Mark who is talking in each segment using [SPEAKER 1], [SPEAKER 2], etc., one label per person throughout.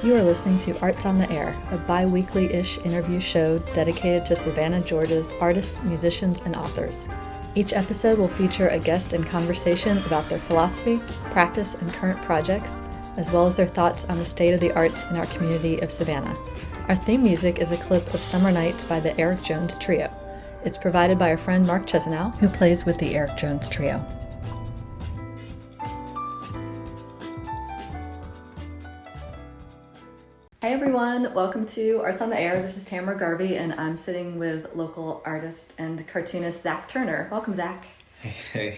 [SPEAKER 1] You are listening to Arts on the Air, a bi-weekly-ish interview show dedicated to Savannah, Georgia's artists, musicians, and authors. Each episode will feature a guest in conversation about their philosophy, practice, and current projects, as well as their thoughts on the state of the arts in our community of Savannah. Our theme music is a clip of Summer Nights by the Eric Jones Trio. It's provided by our friend Mark Chesanow, who plays with the Eric Jones Trio. Hey everyone, welcome to Arts on the Air. This is Tamara Garvey, and I'm sitting with local artist and cartoonist Zack Turner. Welcome, Zack.
[SPEAKER 2] Hey.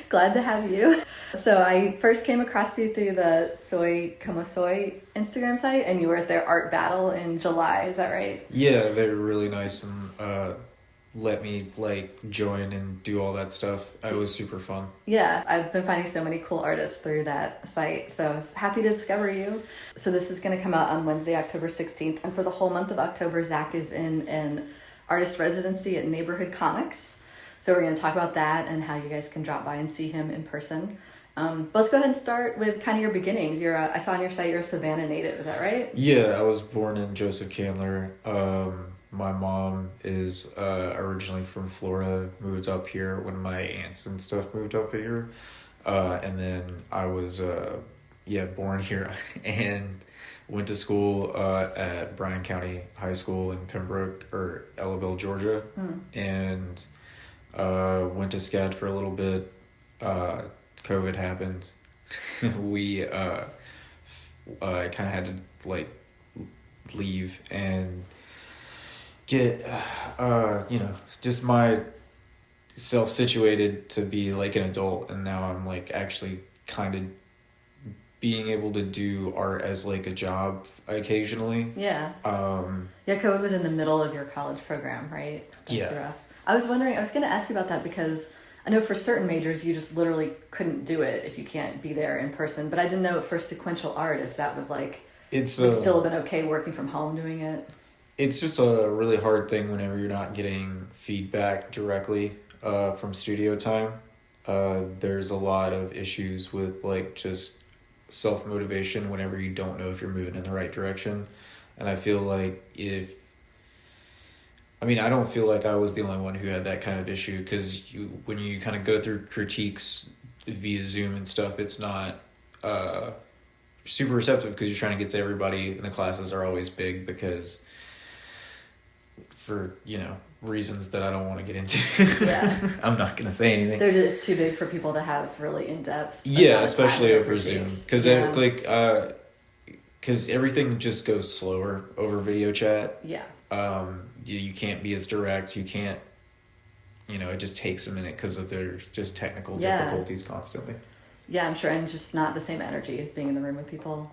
[SPEAKER 1] Glad to have you. So I first came across you through the Soy Como Soy Instagram site, and you were at their art battle in July. Is that right?
[SPEAKER 2] Yeah, they were really nice and let me join and do all that stuff. It was super fun.
[SPEAKER 1] Yeah, I've been finding so many cool artists through that site, so I was happy to discover you. So this is going to come out on Wednesday, October 16th, and for the whole month of October, Zack is in an artist residency at Neighborhood Comics. So we're going to talk about that and how you guys can drop by and see him in person. But let's go ahead and start with kind of your beginnings. I saw on your site you're a Savannah native, is that right?
[SPEAKER 2] Yeah, I was born in Joseph Candler. My mom is originally from Florida, moved up here when my aunts and stuff moved up here. And then I was born here and went to school at Bryan County High School in Pembroke, or Ellaville, Georgia. And went to SCAD for a little bit. COVID happened. We kind of had to leave and get just myself situated to be an adult, and now I'm actually kind of being able to do art as a job occasionally.
[SPEAKER 1] Yeah. COVID was in the middle of your college program, right? That's rough. I was going to ask you about that because I know for certain majors you just literally couldn't do it if you can't be there in person, but I didn't know for sequential art if that was it'd still have been okay working from home doing it.
[SPEAKER 2] It's just a really hard thing whenever you're not getting feedback directly from studio time. There's a lot of issues with just self-motivation whenever you don't know if you're moving in the right direction. And I feel I don't feel like I was the only one who had that kind of issue, because when you kind of go through critiques via Zoom and stuff, it's not super receptive because you're trying to get to everybody, and the classes are always big because for, reasons that I don't want to get into.
[SPEAKER 1] Yeah.
[SPEAKER 2] I'm not going to say anything.
[SPEAKER 1] They're just too big for people to have really in-depth.
[SPEAKER 2] Yeah, especially over Zoom. Because because everything just goes slower over video chat.
[SPEAKER 1] Yeah.
[SPEAKER 2] You can't be as direct. You can't, it just takes a minute because there's just technical difficulties constantly.
[SPEAKER 1] Yeah, I'm sure. And just not the same energy as being in the room with people.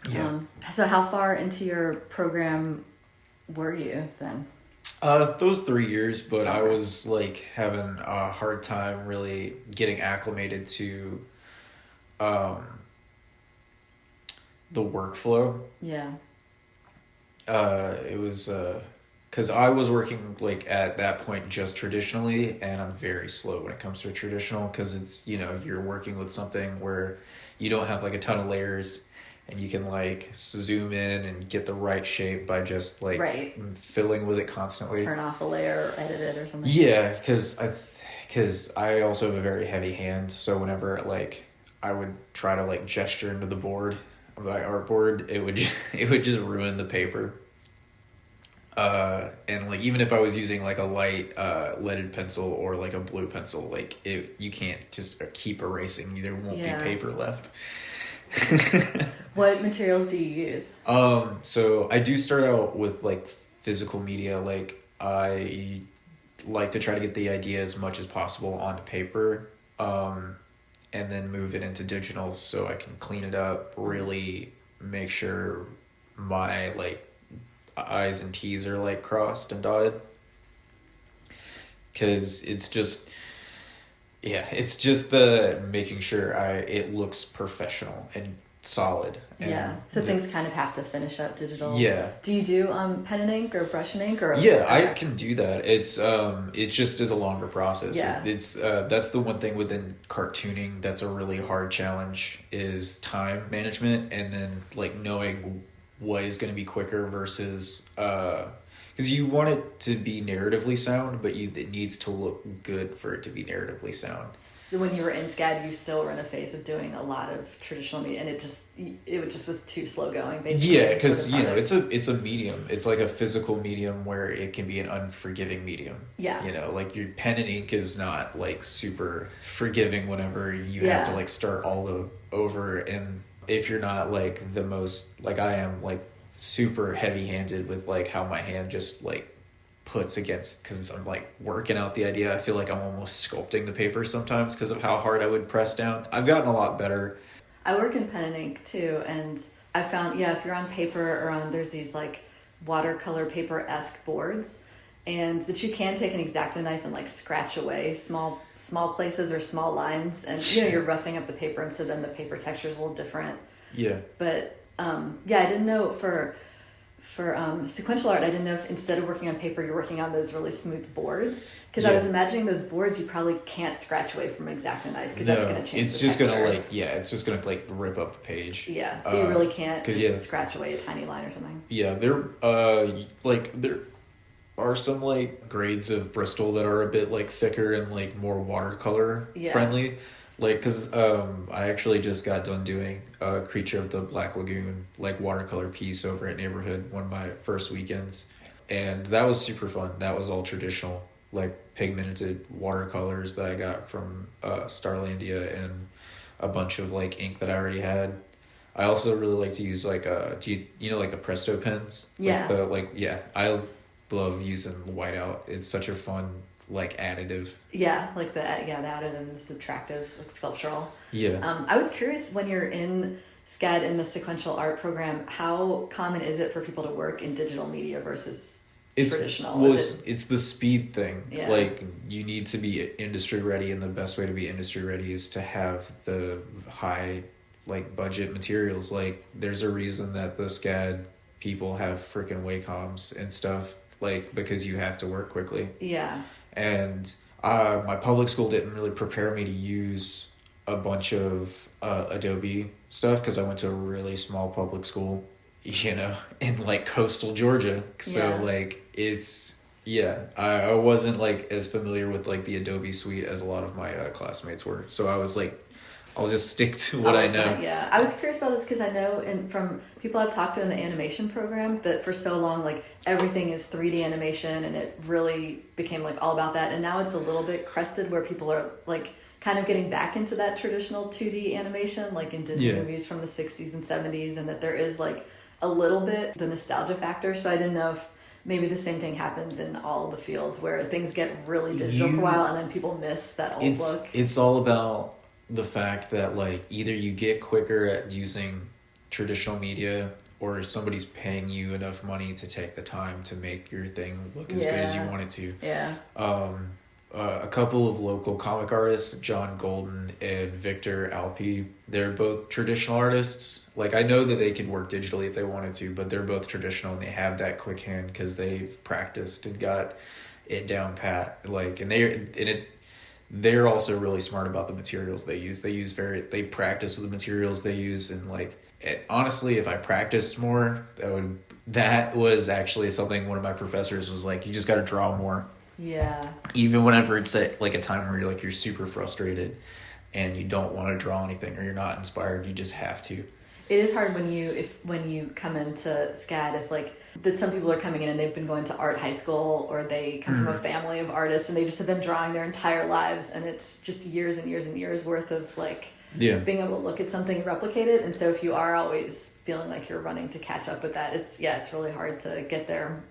[SPEAKER 2] Yeah.
[SPEAKER 1] So how far into your program were you then?
[SPEAKER 2] Those 3 years, but I was having a hard time really getting acclimated to the workflow.
[SPEAKER 1] Yeah.
[SPEAKER 2] It was because I was working at that point just traditionally, and I'm very slow when it comes to traditional, because it's you're working with something where you don't have a ton of layers, and you can zoom in and get the right shape by just fiddling with it constantly.
[SPEAKER 1] Turn off a layer or edit it or something.
[SPEAKER 2] Yeah, because I also have a very heavy hand, so whenever I would try to gesture into the board, my artboard, it would just ruin the paper. And even if I was using a light leaded pencil or a blue pencil, you can't just keep erasing. There won't be paper left.
[SPEAKER 1] What materials do you use?
[SPEAKER 2] So I do start out with physical media. I like to try to get the idea as much as possible onto paper, and then move it into digital so I can clean it up, really make sure my I's and T's are crossed and dotted, because it's just the making sure it looks professional. And solid. And
[SPEAKER 1] so things kind of have to finish up digital.
[SPEAKER 2] Yeah.
[SPEAKER 1] Do you do pen and ink or brush and ink or?
[SPEAKER 2] Yeah, I can do that. It's it just is a longer process.
[SPEAKER 1] Yeah.
[SPEAKER 2] It's that's the one thing within cartooning that's a really hard challenge is time management, and then like knowing what is going to be quicker versus because you want it to be narratively sound, but it needs to look good for it to be narratively sound.
[SPEAKER 1] So when you were in SCAD, you still were in a phase of doing a lot of traditional media, and it just was too slow going, basically.
[SPEAKER 2] Yeah, because it's a medium. It's like a physical medium where it can be an unforgiving medium.
[SPEAKER 1] Yeah.
[SPEAKER 2] Like your pen and ink is not like super forgiving whenever you have to like start all over, and if you're not like the most like I am like super heavy handed with like how my hand just like puts against, because I'm like working out the idea. I feel like I'm almost sculpting the paper sometimes because of how hard I would press down. I've gotten a lot better.
[SPEAKER 1] I work in pen and ink too, and I found if you're on paper or on there's these like watercolor paper-esque boards, and that you can take an X-Acto knife and like scratch away small places or small lines, and you're roughing up the paper, and so then the paper texture is a little different.
[SPEAKER 2] Yeah.
[SPEAKER 1] But I didn't know for sequential art, I didn't know if instead of working on paper, you're working on those really smooth boards. Because I was imagining those boards you probably can't scratch away from an X-Acto knife, because that's going to change
[SPEAKER 2] it's
[SPEAKER 1] the
[SPEAKER 2] just
[SPEAKER 1] texture.
[SPEAKER 2] it's just going to like rip up the page.
[SPEAKER 1] Yeah, so you really can't just scratch away a tiny line or something.
[SPEAKER 2] Yeah, there are some like grades of Bristol that are a bit like thicker and like more watercolor friendly. Like, because I actually just got done doing a Creature of the Black Lagoon, like, watercolor piece over at Neighborhood, one of my first weekends. And that was super fun. That was all traditional, like, pigmented watercolors that I got from Starlandia and a bunch of, like, ink that I already had. I also really like to use, like, you know, like, the Presto pens?
[SPEAKER 1] Yeah.
[SPEAKER 2] I love using the whiteout. It's such a fun like additive.
[SPEAKER 1] Yeah, like the additive and the subtractive, like sculptural.
[SPEAKER 2] Yeah.
[SPEAKER 1] I was curious, when you're in SCAD in the sequential art program, how common is it for people to work in digital media versus traditional?
[SPEAKER 2] Well, it's the speed thing.
[SPEAKER 1] Yeah.
[SPEAKER 2] Like, you need to be industry ready, and the best way to be industry ready is to have the high like budget materials. Like, there's a reason that the SCAD people have freaking Wacom's and stuff, like, because you have to work quickly.
[SPEAKER 1] Yeah.
[SPEAKER 2] And my public school didn't really prepare me to use a bunch of Adobe stuff, because I went to a really small public school, in like coastal Georgia. So like I wasn't like as familiar with like the Adobe suite as a lot of my classmates were. So I was like, I'll just stick to what I know.
[SPEAKER 1] Yeah, I was curious about this because I know from people I've talked to in the animation program that for so long, like, everything is 3D animation, and it really became like all about that. And now it's a little bit crested where people are like kind of getting back into that traditional 2D animation, like in Disney movies from the 60s and 70s, and that there is like a little bit the nostalgia factor. So I didn't know if maybe the same thing happens in all the fields where things get really digital for a while and then people miss that old look.
[SPEAKER 2] It's all about the fact that like either you get quicker at using traditional media, or somebody's paying you enough money to take the time to make your thing look as good as you want it to.
[SPEAKER 1] Yeah.
[SPEAKER 2] A couple of local comic artists, John Golden and Victor Alpi, they're both traditional artists. Like, I know that they could work digitally if they wanted to, but they're both traditional, and they have that quick hand because they've practiced and got it down pat. Like, and they're also really smart about the materials they use. They practice with the materials they use, and like, honestly, if I practiced more, that was actually something one of my professors was like, you just got to draw more.
[SPEAKER 1] Yeah.
[SPEAKER 2] Even whenever it's at like a time where you're super frustrated and you don't want to draw anything, or you're not inspired, you just have to.
[SPEAKER 1] It is hard when you come into SCAD, if like that some people are coming in and they've been going to art high school, or they come from a family of artists and they just have been drawing their entire lives, and it's just years and years and years worth of like being able to look at something and replicate it. And so if you are always feeling like you're running to catch up with that, it's really hard to get there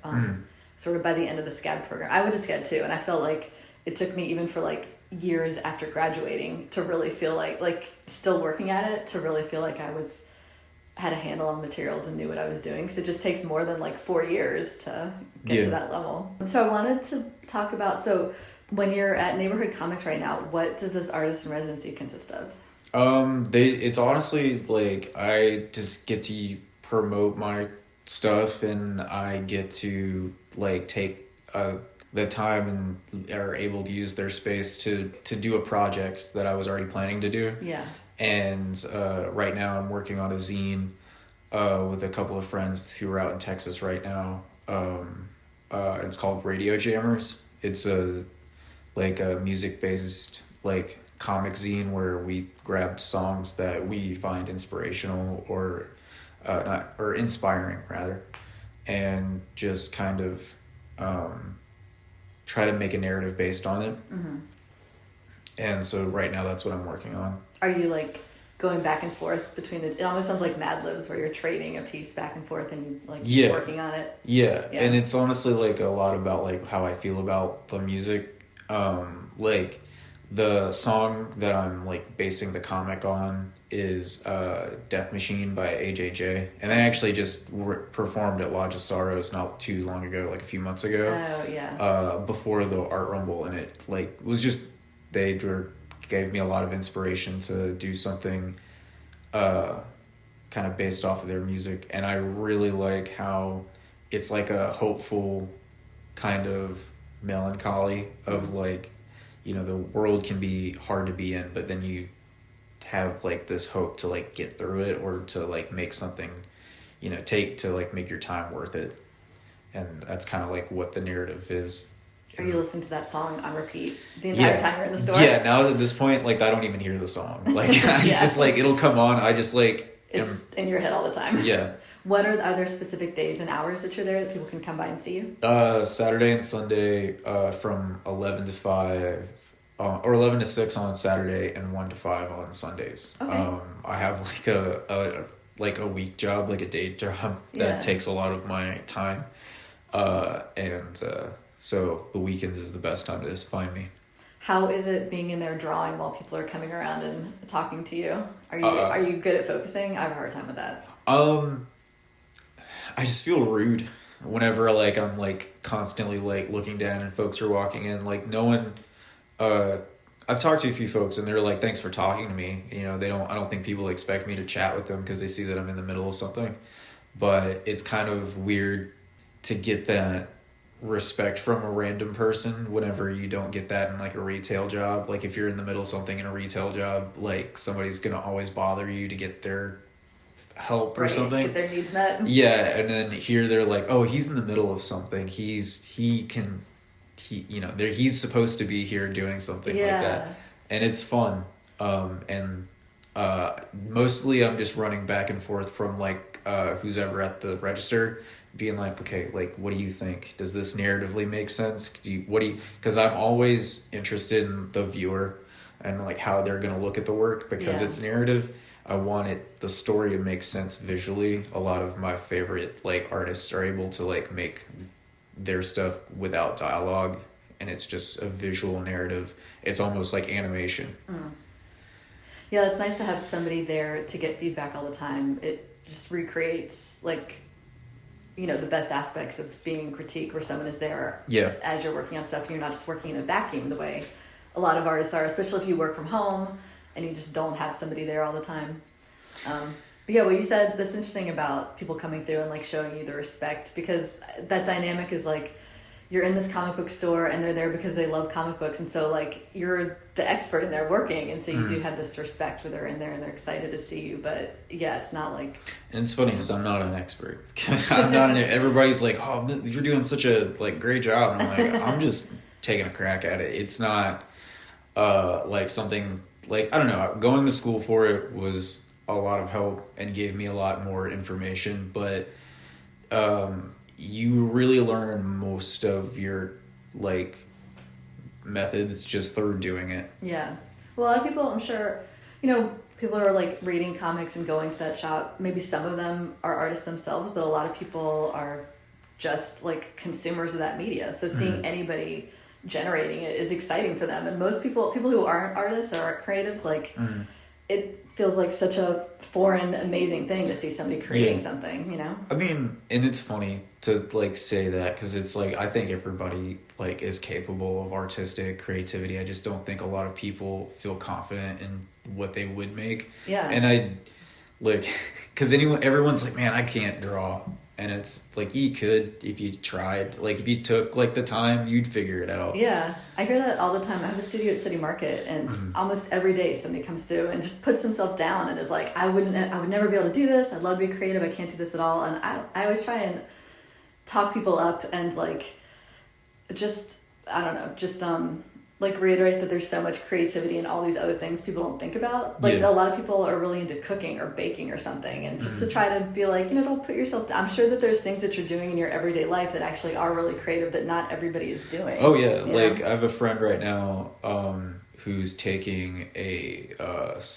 [SPEAKER 1] sort of by the end of the SCAD program. I went to SCAD too, and I felt like it took me even for like years after graduating to really feel like still working at it, to really feel like I had a handle on materials and knew what I was doing, because it just takes more than like 4 years to get to that level. So I wanted to talk about, so when you're at Neighborhood Comics right now, what does this artist in residency consist of?
[SPEAKER 2] It's honestly like I just get to promote my stuff, and I get to like take the time and are able to use their space to do a project that I was already planning to do.
[SPEAKER 1] Yeah.
[SPEAKER 2] And right now I'm working on a zine with a couple of friends who are out in Texas right now. It's called Radio Jammers. It's a music based like comic zine where we grabbed songs that we find inspirational or inspiring rather, and just kind of try to make a narrative based on it.
[SPEAKER 1] Mm-hmm.
[SPEAKER 2] And so right now that's what I'm working on.
[SPEAKER 1] Are you like going back and forth between it almost sounds like Mad Libs where you're trading a piece back and forth and you working on it?
[SPEAKER 2] Yeah. And it's honestly like a lot about like how I feel about the music. Like the song that I'm like basing the comic on is Death Machine by AJJ, and I actually just performed at Lodge of Sorrows not too long ago, like a few months ago.
[SPEAKER 1] Oh yeah.
[SPEAKER 2] Before the Art Rumble, and it like was just gave me a lot of inspiration to do something kind of based off of their music, and I really like how it's like a hopeful kind of melancholy of like, you know, the world can be hard to be in, but then you have like this hope to like get through it, or to like make something, you know, make your time worth it. And that's kind of like what the narrative is.
[SPEAKER 1] Are you listening to that song on repeat the entire time you're in the store?
[SPEAKER 2] Yeah, now at this point, like I don't even hear the song. Like it's just like it'll come on. I just like
[SPEAKER 1] it's in your head all the time.
[SPEAKER 2] Yeah.
[SPEAKER 1] Are there specific days and hours that you're there that people can come by and see you?
[SPEAKER 2] Saturday and Sunday, from 11 to 5, or 11 to 6 on Saturday, and 1 to 5 on Sundays.
[SPEAKER 1] Okay.
[SPEAKER 2] I have like a week job, like a day job that takes a lot of my time, so the weekends is the best time to just find me.
[SPEAKER 1] How is it being in there drawing while people are coming around and talking to you? Are you good at focusing? I have a hard time with that.
[SPEAKER 2] I just feel rude whenever like I'm like constantly like looking down and folks are walking in. Like no one, I've talked to a few folks and they're like, thanks for talking to me. You know, I don't think people expect me to chat with them because they see that I'm in the middle of something. But it's kind of weird to get that respect from a random person whenever you don't get that in like a retail job. Like if you're in the middle of something in a retail job, like somebody's gonna always bother you to get their help or something,
[SPEAKER 1] get their needs met.
[SPEAKER 2] Yeah, and then here they're like, oh, he's in the middle of something, he's supposed to be here doing something like that, and it's fun. And mostly I'm just running back and forth from like who's ever at the register being like, okay, like what do you think, does this narratively make sense, because I'm always interested in the viewer and like how they're gonna look at the work, because it's narrative. I want the story to make sense visually. A lot of my favorite like artists are able to like make their stuff without dialogue, and it's just a visual narrative. It's almost like animation.
[SPEAKER 1] Yeah, it's nice to have somebody there to get feedback all the time. It just recreates like, you know, the best aspects of being critique, where someone is there as you're working on stuff, and you're not just working in a vacuum the way a lot of artists are, especially if you work from home and you just don't have somebody there all the time. But yeah, what you said, that's interesting about people coming through and like showing you the respect, because that dynamic is like, you're in this comic book store and they're there because they love comic books, and so like you're the expert in there working, and so you do have this respect where they're in there and they're excited to see you. But yeah, it's not like,
[SPEAKER 2] and it's funny because I'm not an expert, because I'm not everybody's like, oh, you're doing such a like great job, and I'm like, I'm just taking a crack at it. It's not like something like, I don't know, going to school for it was a lot of help and gave me a lot more information, but you really learn most of your like methods just through doing it.
[SPEAKER 1] Yeah. Well, a lot of people, I'm sure, you know, people are like reading comics and going to that shop. Maybe some of them are artists themselves, but a lot of people are just like consumers of that media. So seeing anybody generating it is exciting for them. And most people who aren't artists or aren't creatives, like it feels like such a foreign, amazing thing to see somebody creating something, you know?
[SPEAKER 2] I mean, and it's funny to like say that because it's like I think everybody like is capable of artistic creativity. I just don't think a lot of people feel confident in what they would make.
[SPEAKER 1] Yeah.
[SPEAKER 2] And I like because everyone's like, man, I can't draw. And it's like you could if you tried. Like if you took like the time, you'd figure it out.
[SPEAKER 1] Yeah, I hear that all the time. I have a studio at City Market, and almost every day somebody comes through and just puts himself down and is like, I would never be able to do this. I'd love to be creative. I can't do this at all. And I always try and talk people up and like, just I don't know, just like reiterate that there's so much creativity and all these other things people don't think about. Like a lot of people are really into cooking or baking or something, and just to try to be like, you know, don't put yourself down. I'm sure that there's things that you're doing in your everyday life that actually are really creative that not everybody is doing.
[SPEAKER 2] Oh yeah, like I have a friend right now who's taking a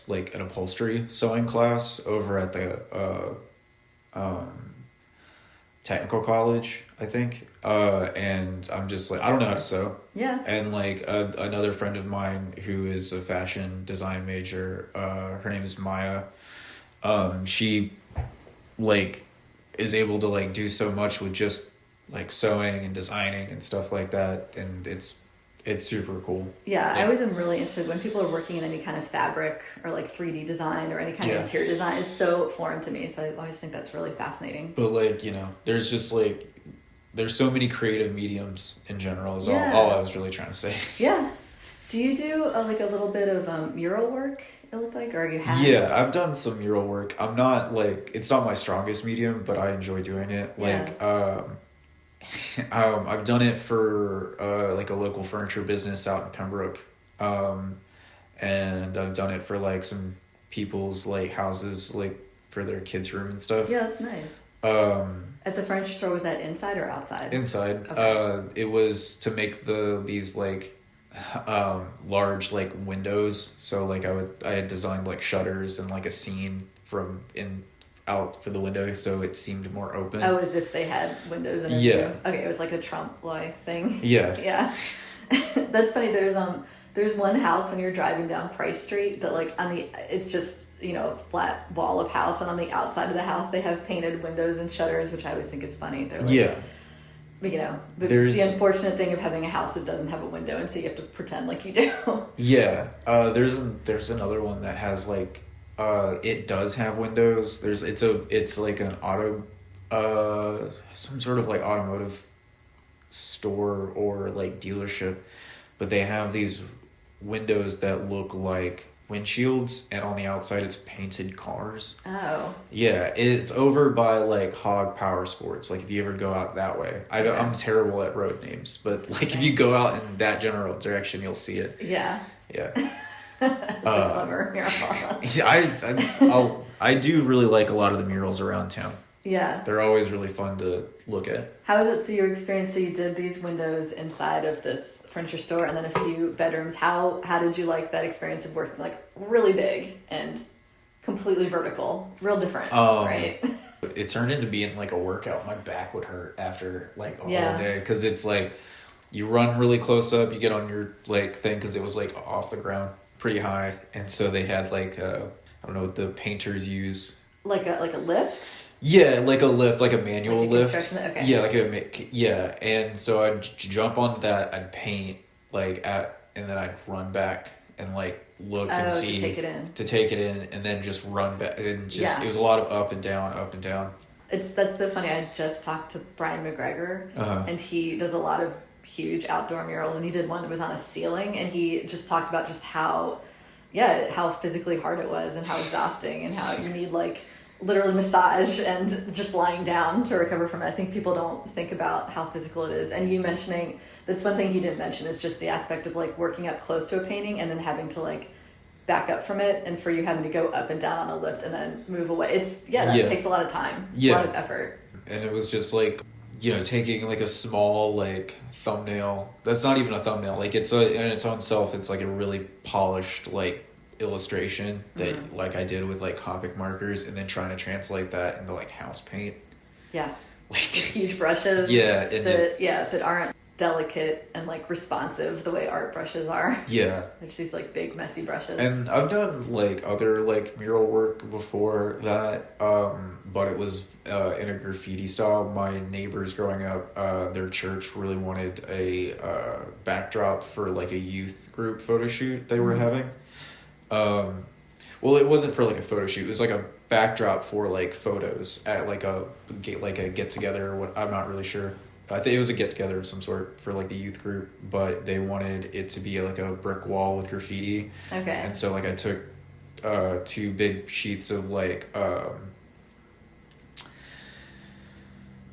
[SPEAKER 2] like an upholstery sewing class over at the technical college, I think. And I'm just like, I don't know how to sew.
[SPEAKER 1] Yeah.
[SPEAKER 2] And like another friend of mine who is a fashion design major, her name is Maya. She like is able to like do so much with just like sewing and designing and stuff like that. And it's super cool.
[SPEAKER 1] Yeah, I always am really interested when people are working in any kind of fabric or like 3D design or any kind of interior design. It's so foreign to me. So I always think that's really fascinating.
[SPEAKER 2] But like, you know, there's just like, there's so many creative mediums in general is all I was really trying to say.
[SPEAKER 1] Yeah. Do you do like a little bit of mural work, it looked like, or you have?
[SPEAKER 2] Yeah, I've done some mural work. I'm not like, it's not my strongest medium, but I enjoy doing it. Like, I've done it for like a local furniture business out in Pembroke, and I've done it for like some people's like houses, like for their kids' room and stuff.
[SPEAKER 1] Yeah, that's nice. At the furniture store, was that inside or outside?
[SPEAKER 2] Inside.
[SPEAKER 1] Okay.
[SPEAKER 2] It was to make these like large like windows. So like I had designed like shutters and like a scene from out for the window, so it seemed more open.
[SPEAKER 1] Oh, as if they had windows in it.
[SPEAKER 2] Yeah.
[SPEAKER 1] Too. Okay, it was like a Trompe-l'oeil thing.
[SPEAKER 2] Yeah.
[SPEAKER 1] Yeah. That's funny. There's one house when you're driving down Price Street that like it's just, you know, a flat wall of house, and on the outside of the house they have painted windows and shutters, which I always think is funny. They're like, you know, the unfortunate thing of having a house that doesn't have a window, and so you have to pretend like you do.
[SPEAKER 2] Yeah. There's another one that has like it does have windows. It's like an some sort of like automotive store or like dealership, but they have these windows that look like windshields, and on the outside it's painted cars.
[SPEAKER 1] Oh.
[SPEAKER 2] Yeah, it's over by like Hog Power Sports. Like if you ever go out that way, I'm terrible at road names, but like if you go out in that general direction, you'll see it.
[SPEAKER 1] Yeah.
[SPEAKER 2] Yeah.
[SPEAKER 1] That's a clever
[SPEAKER 2] mural. I do really like a lot of the murals around town.
[SPEAKER 1] Yeah.
[SPEAKER 2] They're always really fun to look at.
[SPEAKER 1] How is it, so your experience, so you did these windows inside of this furniture store and then a few bedrooms. How did you like that experience of working like really big and completely vertical? Real different, right?
[SPEAKER 2] It turned into being like a workout. My back would hurt after like a whole day, because it's like you run really close up, you get on your like thing, because it was like off the ground pretty high, and so they had like I don't know what the painters use,
[SPEAKER 1] like a lift.
[SPEAKER 2] Yeah, like a lift, like a manual lift.
[SPEAKER 1] Okay.
[SPEAKER 2] Yeah, and so I'd jump on that, I'd paint and then I'd run back and like look and see
[SPEAKER 1] to take it in,
[SPEAKER 2] and then just run back, and just it was a lot of up and down.
[SPEAKER 1] That's so funny. I just talked to Brian McGregor, and he does a lot of huge outdoor murals, and he did one that was on a ceiling, and he just talked about just how physically hard it was and how exhausting, and how you need like literally massage and just lying down to recover from it. I think people don't think about how physical it is. And you mentioning, that's one thing he didn't mention, is just the aspect of like working up close to a painting and then having to like back up from it, and for you having to go up and down on a lift and then move away. That takes a lot of time. It's a lot of effort.
[SPEAKER 2] And it was just like, you know, taking like a small like thumbnail, that's not even a thumbnail, like it's in its own self, it's like a really polished like illustration that like I did with like Copic markers, and then trying to translate that into like house paint.
[SPEAKER 1] Yeah. Like with huge brushes.
[SPEAKER 2] Yeah.
[SPEAKER 1] That aren't delicate and like responsive the way art brushes are.
[SPEAKER 2] Yeah.
[SPEAKER 1] There's these like big messy brushes.
[SPEAKER 2] And I've done like other like mural work before that, but it was in a graffiti style. My neighbors growing up, their church really wanted a backdrop for like a youth group photo shoot they were having. Well, it wasn't for like a photo shoot. It was like a backdrop for like photos at like a get together or what. I'm not really sure. I think it was a get together of some sort for like the youth group, but they wanted it to be like a brick wall with graffiti.
[SPEAKER 1] Okay.
[SPEAKER 2] And so like I took 2 big sheets of like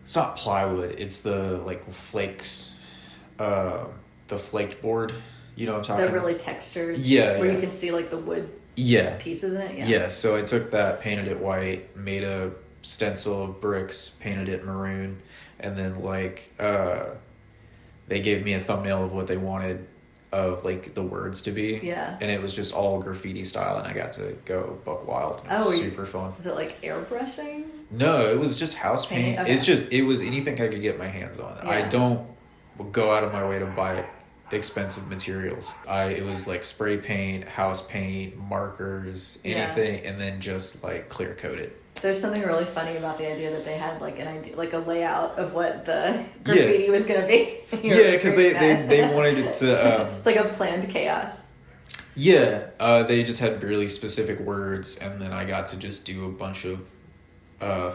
[SPEAKER 2] it's not plywood, it's the like flakes, the flaked board. You know what I'm talking about?
[SPEAKER 1] The really textured.
[SPEAKER 2] Yeah.
[SPEAKER 1] Where you can see like the wood pieces in it. Yeah.
[SPEAKER 2] Yeah. So I took that, painted it white, made a stencil of bricks, painted it maroon, and then like they gave me a thumbnail of what they wanted of like the words to be.
[SPEAKER 1] Yeah.
[SPEAKER 2] And it was just all graffiti style, and I got to go buck wild. It was super fun.
[SPEAKER 1] Was it like airbrushing?
[SPEAKER 2] No, it was just house paint.
[SPEAKER 1] Okay.
[SPEAKER 2] It was anything I could get my hands on.
[SPEAKER 1] Yeah.
[SPEAKER 2] I don't go out of my way to buy expensive materials. It was like spray paint, house paint, markers, anything, and then just like clear coat it.
[SPEAKER 1] There's something really funny about the idea that they had like an idea, like a layout of what the graffiti was going to be.
[SPEAKER 2] Yeah, because they wanted it to...
[SPEAKER 1] it's like a planned chaos.
[SPEAKER 2] Yeah, they just had really specific words, and then I got to just do a bunch of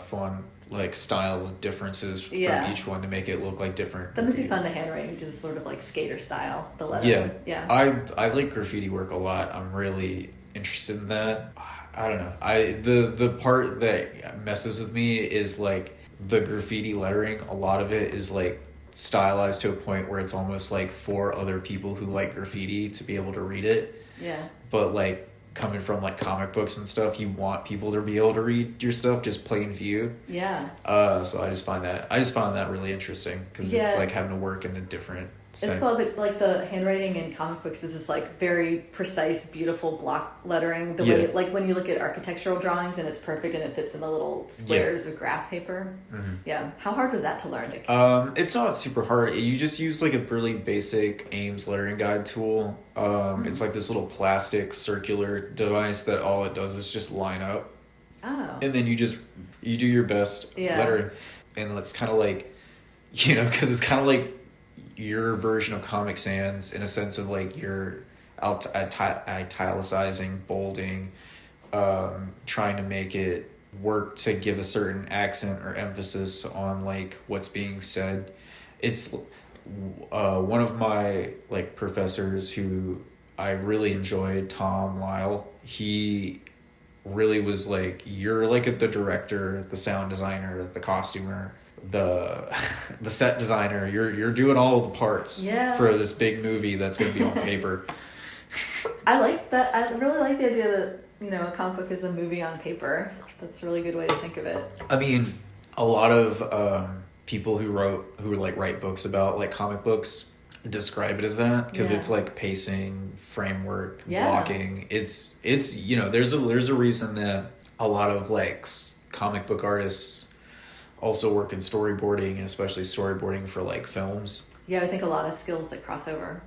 [SPEAKER 2] fun like style differences from each one to make it look like different.
[SPEAKER 1] That must be fun, the handwriting, just sort of like skater style, the lettering. Yeah.
[SPEAKER 2] I like graffiti work a lot. I'm really interested in that. I don't know. The part that messes with me is like the graffiti lettering. A lot of it is like stylized to a point where it's almost like for other people who like graffiti to be able to read it.
[SPEAKER 1] Yeah.
[SPEAKER 2] But like coming from like comic books and stuff, you want people to be able to read your stuff just plain view.
[SPEAKER 1] Yeah.
[SPEAKER 2] So I just found that really interesting because it's like having to work in a different sense.
[SPEAKER 1] It's called like the handwriting in comic books is this like very precise, beautiful block lettering. The way like when you look at architectural drawings and it's perfect and it fits in the little squares of graph paper. Mm-hmm. Yeah. How hard was that to learn?
[SPEAKER 2] It's not super hard. You just use like a really basic Ames Lettering Guide tool. It's like this little plastic circular device that all it does is just line up.
[SPEAKER 1] Oh.
[SPEAKER 2] And then you do your best lettering. And it's kind of like, because it's kind of like your version of Comic Sans in a sense of like you're italicizing, bolding, trying to make it work to give a certain accent or emphasis on like what's being said. It's one of my like professors who I really enjoyed, Tom Lyle. He really was like, you're like the director, the sound designer, the costumer, the set designer. You're doing all of the parts for this big movie that's going to be on paper.
[SPEAKER 1] I like that. I really like the idea that a comic book is a movie on paper. That's a really good way to think of it. I
[SPEAKER 2] mean, a lot of people who write books about like comic books describe it as that because it's like pacing, framework, blocking. It's there's a reason that a lot of like comic book artists also work in storyboarding, and especially storyboarding for like films. Yeah,
[SPEAKER 1] I think a lot of skills that cross over.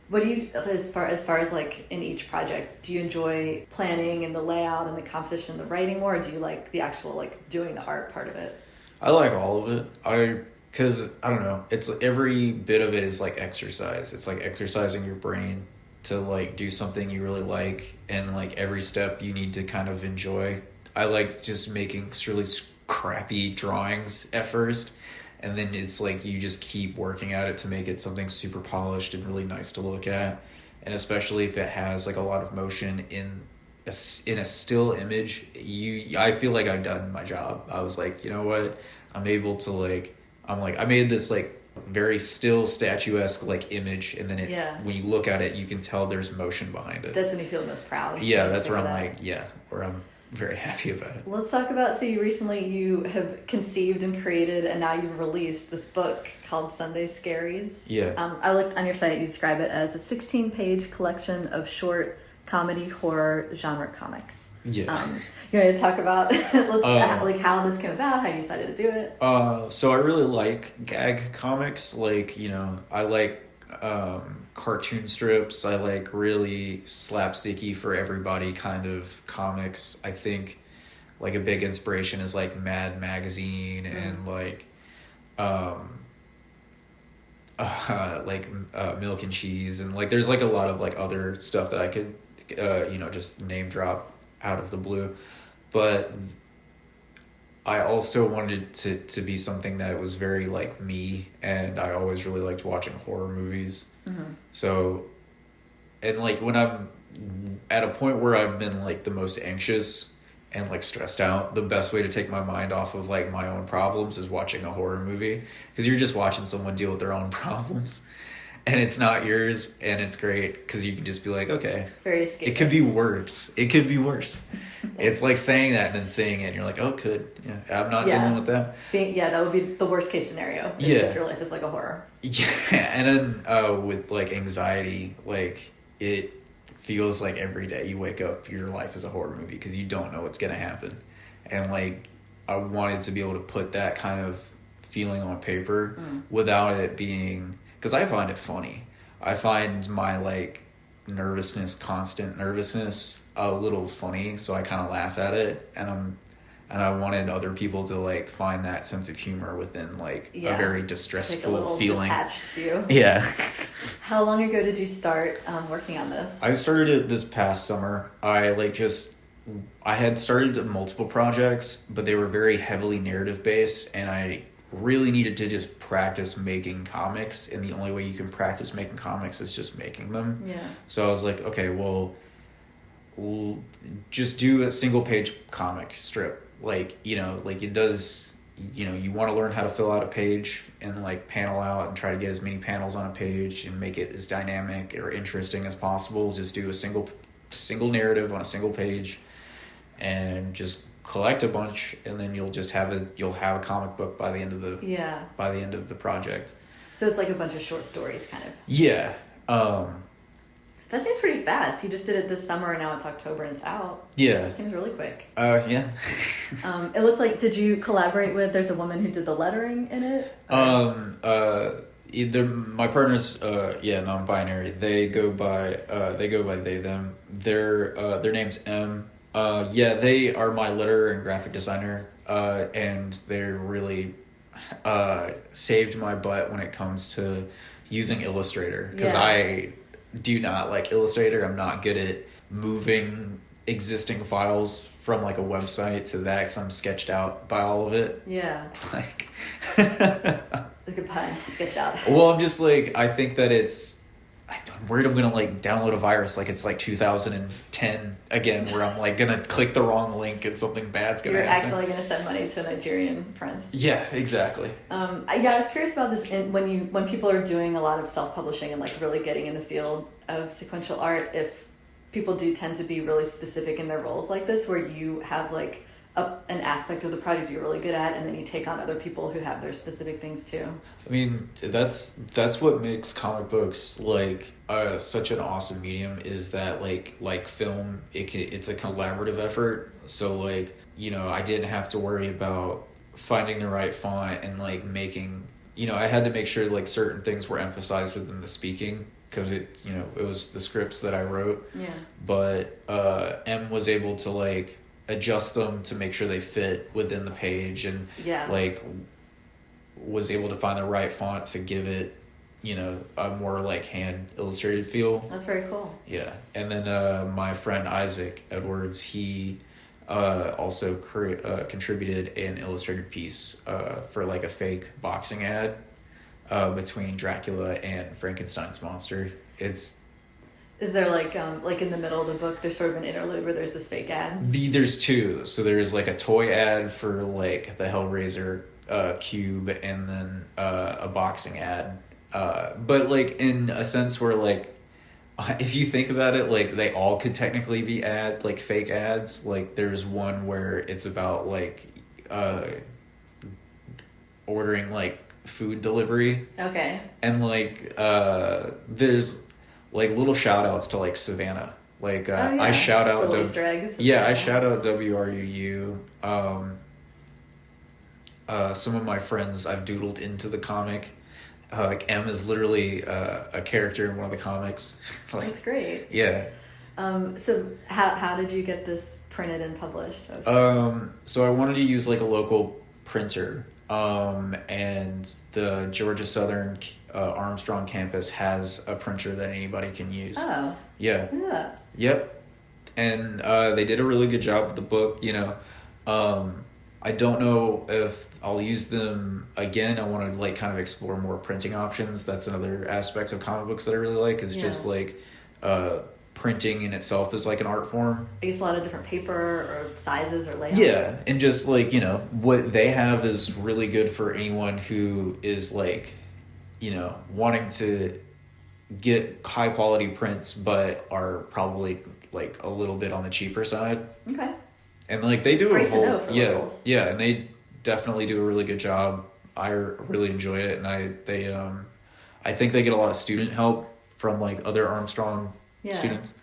[SPEAKER 1] What do you, as far as like in each project, do you enjoy planning and the layout and the composition and the writing more, or do you like the actual like doing the art part of it?
[SPEAKER 2] I like all of it. Because I don't know, it's every bit of it is like exercise. It's like exercising your brain to like do something you really like, and like every step you need to kind of enjoy. I like just making really crappy drawings at first, and then it's like you just keep working at it to make it something super polished and really nice to look at. And especially if it has like a lot of motion in a still image, I feel like I've done my job. I was like, you know what, I'm able to I made this like very still statuesque like image, and then when you look at it you can tell there's motion behind it.
[SPEAKER 1] That's when you feel the most proud.
[SPEAKER 2] Yeah, that's where where I'm very happy about it.
[SPEAKER 1] Let's talk about, so you have conceived and created and now you've released this book called Sunday Scaries.
[SPEAKER 2] Yeah.
[SPEAKER 1] I looked on your site, you describe it as a 16-page collection of short comedy horror genre comics.
[SPEAKER 2] Yeah.
[SPEAKER 1] You want to talk about like how this came about, how you decided to do it?
[SPEAKER 2] So I really like gag comics. Like, I like cartoon strips. I like really slapsticky for everybody kind of comics. I think like a big inspiration is like Mad Magazine and like Milk and Cheese, and like there's like a lot of like other stuff that I could just name drop out of the blue, but I also wanted it to be something that was very like me, and I always really liked watching horror movies. So, and like when I'm at a point where I've been like the most anxious and like stressed out, the best way to take my mind off of like my own problems is watching a horror movie, because you're just watching someone deal with their own problems and it's not yours, and it's great because you can just be like, okay,
[SPEAKER 1] it's very escapist.
[SPEAKER 2] It could be worse. It's like saying that and then saying it and you're like, oh, good, yeah, I'm not dealing with that.
[SPEAKER 1] That would be the worst case scenario. If your life is like a horror.
[SPEAKER 2] Yeah. And then with like anxiety, like it feels like every day you wake up, your life is a horror movie because you don't know what's gonna happen. And like I wanted to be able to put that kind of feeling on paper without it being, because I find it funny. I find my like constant nervousness a little funny, so I kind of laugh at it, and I wanted other people to like find that sense of humor within like a very distressful
[SPEAKER 1] like a
[SPEAKER 2] feeling.
[SPEAKER 1] Detached view.
[SPEAKER 2] Yeah.
[SPEAKER 1] How long ago did you start working on this?
[SPEAKER 2] I started it this past summer. I had started multiple projects, but they were very heavily narrative based, and I really needed to just practice making comics, and the only way you can practice making comics is just making them.
[SPEAKER 1] Yeah.
[SPEAKER 2] So I was like, okay, well, we'll just do a single page comic strip. Like, like it does, you want to learn how to fill out a page and like panel out and try to get as many panels on a page and make it as dynamic or interesting as possible. Just do a single narrative on a single page and just collect a bunch, and then you'll have a comic book by the end of the project.
[SPEAKER 1] So it's like a bunch of short stories kind of.
[SPEAKER 2] Yeah.
[SPEAKER 1] That seems pretty fast. You just did it this summer and now it's October and it's out.
[SPEAKER 2] Yeah.
[SPEAKER 1] It seems really quick.
[SPEAKER 2] Yeah.
[SPEAKER 1] It looks like, did you collaborate with, there's a woman who did the lettering in it?
[SPEAKER 2] Either my partners, non-binary. They go by they, them. Their name's M. They are my letterer and graphic designer, and they're really saved my butt when it comes to using Illustrator, because I do not like Illustrator. I'm not good at moving existing files from like a website to that, because I'm sketched out by all of it.
[SPEAKER 1] Yeah.
[SPEAKER 2] Like,
[SPEAKER 1] That's a good pun. Sketched out.
[SPEAKER 2] Well, I'm just like, I think that I'm worried I'm gonna like download a virus like it's like 2010 again, where I'm like gonna click the wrong link and something bad's gonna happen.
[SPEAKER 1] You're accidentally gonna send money to a Nigerian prince.
[SPEAKER 2] Yeah, exactly.
[SPEAKER 1] I was curious about this when people are doing a lot of self-publishing and like really getting in the field of sequential art, if people do tend to be really specific in their roles like this, where you have like an aspect of the project you're really good at, and then you take on other people who have their specific things too.
[SPEAKER 2] I mean, that's what makes comic books like such an awesome medium, is that like film, it's a collaborative effort. So like, I didn't have to worry about finding the right font and like making, I had to make sure like certain things were emphasized within the speaking, because it was the scripts that I wrote.
[SPEAKER 1] Yeah.
[SPEAKER 2] But M was able to like adjust them to make sure they fit within the page, and like was able to find the right font to give it a more like hand illustrated feel.
[SPEAKER 1] That's very cool.
[SPEAKER 2] Yeah. And then my friend Isaac Edwards, he also contributed an illustrated piece for like a fake boxing ad between Dracula and Frankenstein's monster.
[SPEAKER 1] Is there like in the middle of the book, there's sort of an interlude where there's this fake ad?
[SPEAKER 2] There's two. So there's like a toy ad for like the Hellraiser cube, and then a boxing ad. But like in a sense where like, if you think about it, like they all could technically be fake ads. Like there's one where it's about like ordering like food delivery.
[SPEAKER 1] Okay.
[SPEAKER 2] And like there's like little shout outs to like Savannah, Like,
[SPEAKER 1] yeah.
[SPEAKER 2] I shout out...
[SPEAKER 1] Little Easter eggs.
[SPEAKER 2] Yeah, I shout out WRUU. Some of my friends I've doodled into the comic. Like, M is literally a character in one of the comics. Like,
[SPEAKER 1] that's great.
[SPEAKER 2] Yeah.
[SPEAKER 1] So how did you get this printed and published?
[SPEAKER 2] So I wanted to use like a local printer. And the Georgia Southern Armstrong campus has a printer that anybody can use.
[SPEAKER 1] Oh.
[SPEAKER 2] Yeah.
[SPEAKER 1] Yeah.
[SPEAKER 2] Yep. And they did a really good job with the book, you know. I don't know if I'll use them again. I want to like kind of explore more printing options. That's another aspect of comic books that I really like, is just like printing in itself is like an art form.
[SPEAKER 1] I guess a lot of different paper or sizes or layouts.
[SPEAKER 2] Yeah, and just like, you know, what they have is really good for anyone who is like, you know, wanting to get high quality prints but are probably like a little bit on the cheaper side.
[SPEAKER 1] Okay.
[SPEAKER 2] And like they do
[SPEAKER 1] great
[SPEAKER 2] a whole
[SPEAKER 1] to know for locals.
[SPEAKER 2] Yeah, and they definitely do a really good job. I really enjoy it, and I think they get a lot of student help from like other Armstrong students.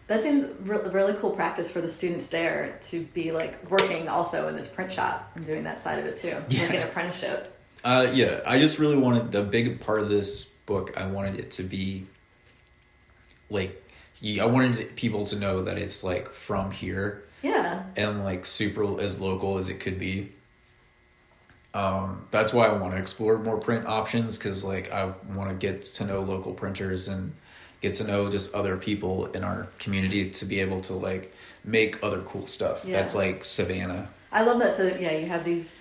[SPEAKER 1] That seems really cool practice for the students there to be like working also in this print shop and doing that side of it too, like an apprenticeship.
[SPEAKER 2] Yeah, I just really wanted the big part of this book. I wanted it to be like, I wanted people to know that it's like from here.
[SPEAKER 1] Yeah.
[SPEAKER 2] And like super as local as it could be. That's why I want to explore more print options, because like I want to get to know local printers and get to know just other people in our community to be able to like make other cool stuff.
[SPEAKER 1] Yeah.
[SPEAKER 2] That's like Savannah.
[SPEAKER 1] I love that. So yeah, you have these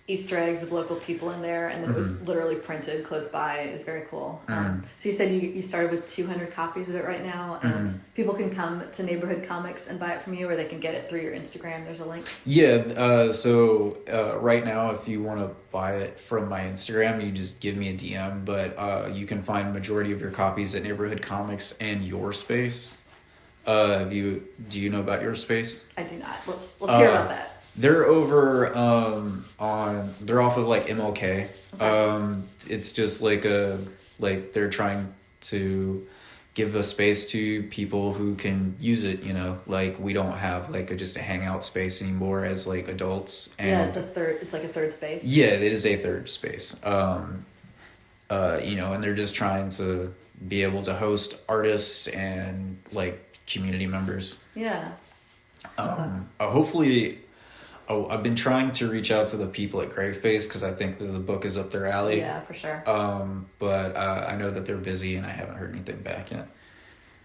[SPEAKER 1] Easter eggs of local people in there, and then it was literally printed close by. It's very cool. So you said you started with 200 copies of it right now, and people can come to Neighborhood Comics and buy it from you, or they can get it through your Instagram. There's a link.
[SPEAKER 2] Yeah, so right now, if you want to buy it from my Instagram, you just give me a DM, but you can find majority of your copies at Neighborhood Comics and Your Space. Do you know about Your Space?
[SPEAKER 1] I do not. Let's hear about that.
[SPEAKER 2] They're over they're off of like MLK.
[SPEAKER 1] Okay.
[SPEAKER 2] It's just like they're trying to give a space to people who can use it, you know, like we don't have like just a hangout space anymore as like adults. And
[SPEAKER 1] yeah, it's like a third space.
[SPEAKER 2] Yeah, it is a third space. You know, and they're just trying to be able to host artists and like community members.
[SPEAKER 1] Yeah.
[SPEAKER 2] Hopefully. I've been trying to reach out to the people at Graveface because I think that the book is up their alley.
[SPEAKER 1] Yeah, for sure.
[SPEAKER 2] But I know that they're busy and I haven't heard anything back yet.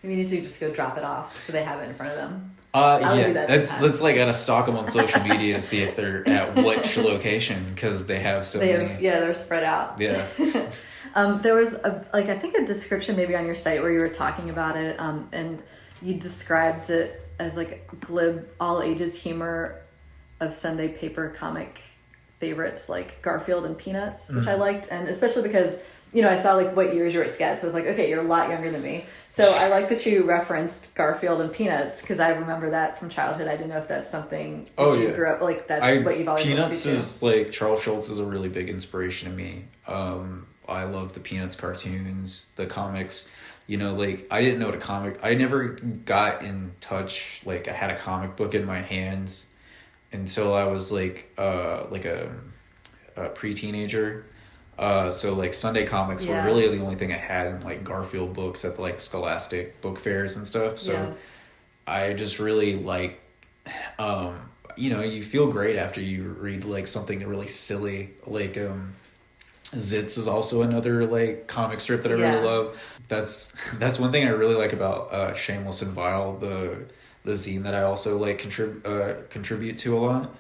[SPEAKER 1] We need to just go drop it off so they have it in front of them.
[SPEAKER 2] Yeah, that's like gotta stalk them on social media to see if they're at which location, because they have so many.
[SPEAKER 1] Yeah, they're spread out.
[SPEAKER 2] Yeah.
[SPEAKER 1] There was I think a description maybe on your site where you were talking about it, and you described it as like glib, all ages humor of Sunday paper comic favorites like Garfield and Peanuts, which I liked, and especially because, you know, I saw like what years you were at SCAD, so I was like, okay, you're a lot younger than me. So I like that you referenced Garfield and Peanuts, because I remember that from childhood. I didn't know if that's something that you grew up, like that's what you've always
[SPEAKER 2] Peanuts
[SPEAKER 1] looked to
[SPEAKER 2] is like, Charles Schultz is a really big inspiration to me. I love the Peanuts cartoons, the comics. You know, like I didn't know what a comic, I never got in touch, like I had a comic book in my hands until I was like a pre-teenager. So like Sunday comics were really the only thing I had, like Garfield books at like Scholastic book fairs and stuff. So I just really like, you know, you feel great after you read like something really silly. Like Zits is also another like comic strip that I really love. That's one thing I really like about Shameless and Vile, the zine that I also like contribute to a lot.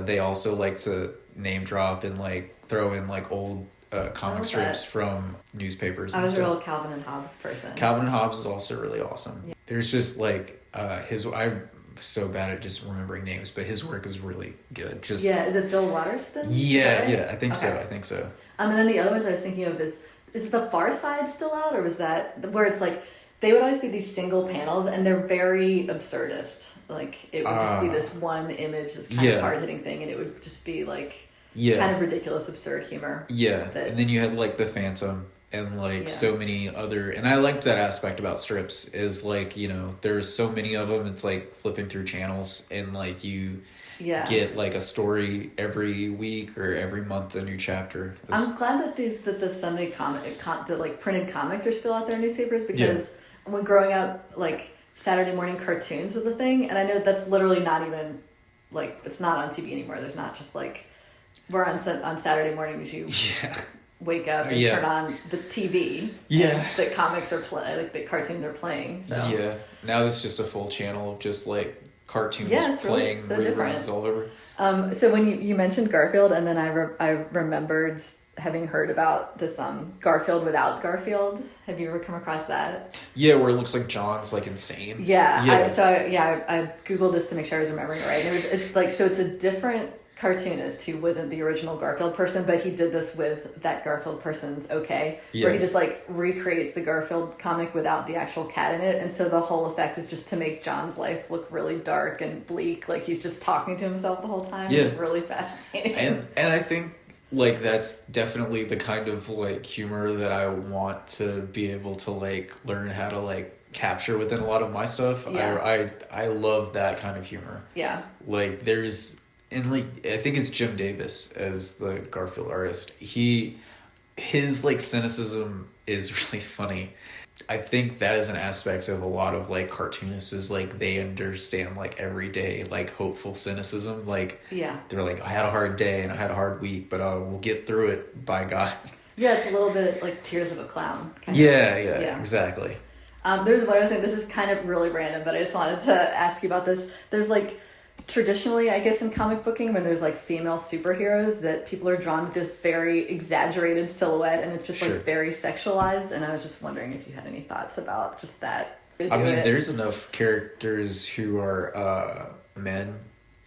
[SPEAKER 2] They also like to name drop and like throw in like old comic strips from newspapers.
[SPEAKER 1] I was a real Calvin and Hobbes person.
[SPEAKER 2] Calvin and Hobbes is also really awesome. Yeah. There's just like I'm so bad at just remembering names, but his work is really good. Just
[SPEAKER 1] is it Bill Waterston?
[SPEAKER 2] Yeah, I think so.
[SPEAKER 1] And then the other ones I was thinking of is the Far Side still out, or was that where it's like they would always be these single panels and they're very absurdist. Like it would just be this one image, this kind of hard hitting thing, and it would just be like kind of ridiculous, absurd humor.
[SPEAKER 2] Yeah, and then you had like the Phantom. and like so many other, and I liked that aspect about strips is like, you know, there's so many of them. It's like flipping through channels and like you get like a story every week or every month, a new chapter.
[SPEAKER 1] I'm glad that the Sunday the like printed comics are still out there in newspapers, because when growing up, like Saturday morning cartoons was a thing, and I know that's literally not even like, it's not on TV anymore. There's not just like, we're on Saturday mornings, you wake up and turn on the TV.
[SPEAKER 2] Yeah.
[SPEAKER 1] The comics are like the cartoons are playing. So. Yeah.
[SPEAKER 2] Now it's just a full channel of just like cartoons playing reruns all over.
[SPEAKER 1] So when you mentioned Garfield, and then I remembered having heard about this Garfield without Garfield. Have you ever come across that?
[SPEAKER 2] Yeah, where it looks like John's like insane.
[SPEAKER 1] Yeah. I Googled this to make sure I was remembering it right. And it's a different cartoonist who wasn't the original Garfield person, but he did this with that Garfield person's where he just like recreates the Garfield comic without the actual cat in it, and so the whole effect is just to make John's life look really dark and bleak, like he's just talking to himself the whole time. It's really fascinating.
[SPEAKER 2] And I think like that's definitely the kind of like humor that I want to be able to like learn how to like capture within a lot of my stuff. I love that kind of humor. Like there's, and like I think it's Jim Davis as the Garfield artist. His like cynicism is really funny. I think that is an aspect of a lot of like cartoonists, is like they understand like everyday like hopeful cynicism. Like they're like, I had a hard day and I had a hard week, but we'll get through it by God. Yeah,
[SPEAKER 1] it's a little bit like Tears of a Clown.
[SPEAKER 2] Yeah, exactly.
[SPEAKER 1] There's one other thing. This is kind of really random, but I just wanted to ask you about this. There's like, traditionally, I guess in comic booking, when there's like female superheroes, that people are drawn with this very exaggerated silhouette, and it's just like very sexualized. And I was just wondering if you had any thoughts about just that.
[SPEAKER 2] I mean, there's enough characters who are men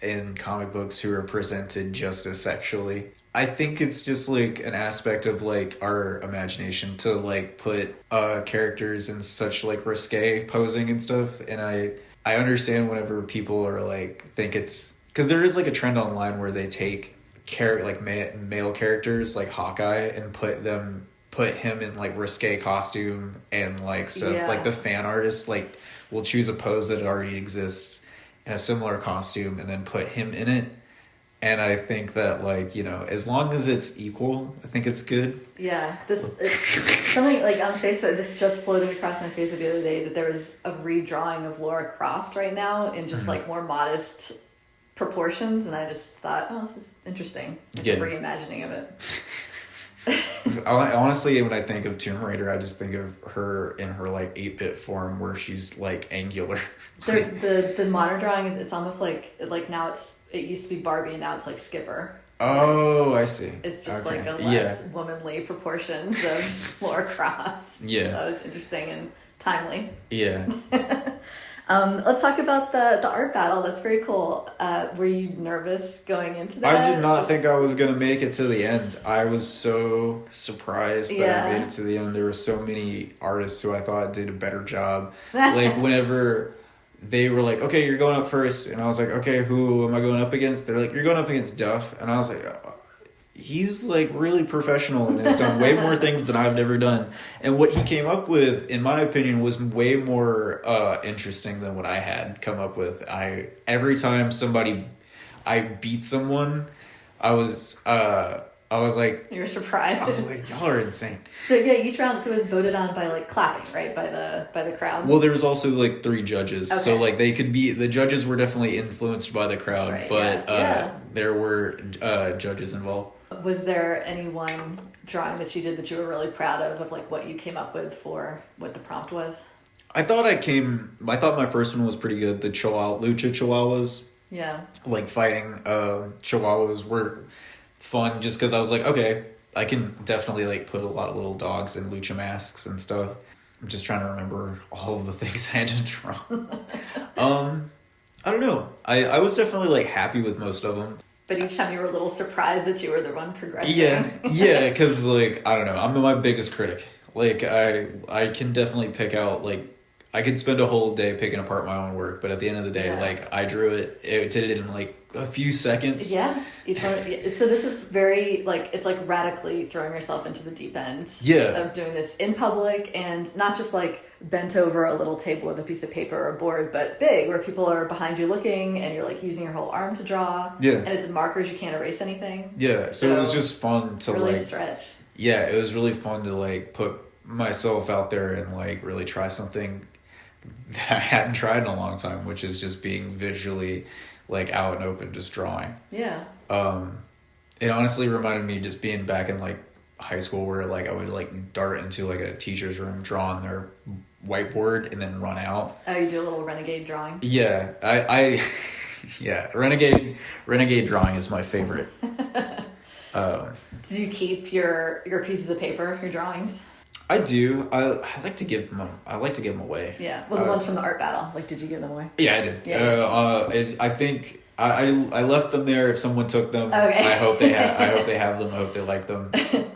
[SPEAKER 2] in comic books who are presented just as sexually. I think it's just like an aspect of like our imagination to like put characters in such like risque posing and stuff. And I understand whenever people are like, think it's, because there is like a trend online where they take male characters like Hawkeye and put him in like risque costume and like stuff. Like the fan artists like will choose a pose that already exists in a similar costume and then put him in it. And I think that, like, you know, as long as it's equal, I think it's good.
[SPEAKER 1] Yeah. Something, like, on Facebook, this just floated across my Facebook the other day, that there was a redrawing of Laura Croft right now in just, like, more modest proportions. And I just thought, oh, this is interesting. It's a reimagining of it.
[SPEAKER 2] Honestly, when I think of Tomb Raider, I just think of her in her, like, 8-bit form where she's, like, angular.
[SPEAKER 1] The modern drawing it's almost like now it used to be Barbie and now it's like Skipper.
[SPEAKER 2] Oh, I see.
[SPEAKER 1] It's just like a less womanly proportions of Laura Croft.
[SPEAKER 2] Yeah.
[SPEAKER 1] So that was interesting and timely.
[SPEAKER 2] Yeah.
[SPEAKER 1] Let's talk about the art battle. That's very cool. Were you nervous going into that?
[SPEAKER 2] I did not think I was going to make it to the end. I was so surprised that I made it to the end. There were so many artists who I thought did a better job. Like whenever they were like, okay, you're going up first. And I was like, okay, who am I going up against? They're like, you're going up against Duff. And I was like, he's like really professional and has done way more things than I've ever done. And what he came up with, in my opinion, was way more interesting than what I had come up with. Every time I beat someone, I was like...
[SPEAKER 1] You were surprised.
[SPEAKER 2] I was like, y'all are insane.
[SPEAKER 1] So yeah, each round was voted on by like clapping, right? By the crowd.
[SPEAKER 2] Well, there was also like 3 judges. Okay. So like the judges were definitely influenced by the crowd, right, but there were judges involved.
[SPEAKER 1] Was there any one drawing that you did that you were really proud of like what you came up with for what the prompt was?
[SPEAKER 2] I thought my first one was pretty good. The lucha chihuahuas.
[SPEAKER 1] Yeah. Like
[SPEAKER 2] fighting chihuahuas were fun just because I was like, okay, I can definitely like put a lot of little dogs in lucha masks and stuff. I'm just trying to remember all of the things I had to draw. I don't know. I was definitely like happy with most of them.
[SPEAKER 1] But each time you were a little surprised that you were the one progressing.
[SPEAKER 2] Yeah, because like, I don't know, I'm my biggest critic. Like I can definitely pick out, like, I could spend a whole day picking apart my own work, but at the end of the day, like I drew it did it in like a few seconds.
[SPEAKER 1] Yeah. So this is very, like, it's like radically throwing yourself into the deep end of doing this in public, and not just like bent over a little table with a piece of paper or a board, but big, where people are behind you looking and you're like using your whole arm to draw.
[SPEAKER 2] Yeah.
[SPEAKER 1] And it's markers, you can't erase anything.
[SPEAKER 2] Yeah. So it was just fun to
[SPEAKER 1] really
[SPEAKER 2] like
[SPEAKER 1] stretch.
[SPEAKER 2] Yeah, it was really fun to like put myself out there and like really try something that I hadn't tried in a long time, which is just being visually like out and open, just drawing.
[SPEAKER 1] Yeah.
[SPEAKER 2] It honestly reminded me just being back in like high school, where like I would like dart into like a teacher's room, draw on their whiteboard, and then run out.
[SPEAKER 1] Oh, you do a little renegade drawing?
[SPEAKER 2] Yeah, I yeah, renegade drawing is my favorite.
[SPEAKER 1] Did you keep your pieces of paper, your drawings?
[SPEAKER 2] I do. I like to give them. I like to give them away.
[SPEAKER 1] Yeah. Well, the ones from the art battle, like, did you give them away?
[SPEAKER 2] Yeah, I did.
[SPEAKER 1] Yeah.
[SPEAKER 2] I think I left them there. If someone took them,
[SPEAKER 1] okay.
[SPEAKER 2] I hope they have them. I hope they like them.
[SPEAKER 1] Maybe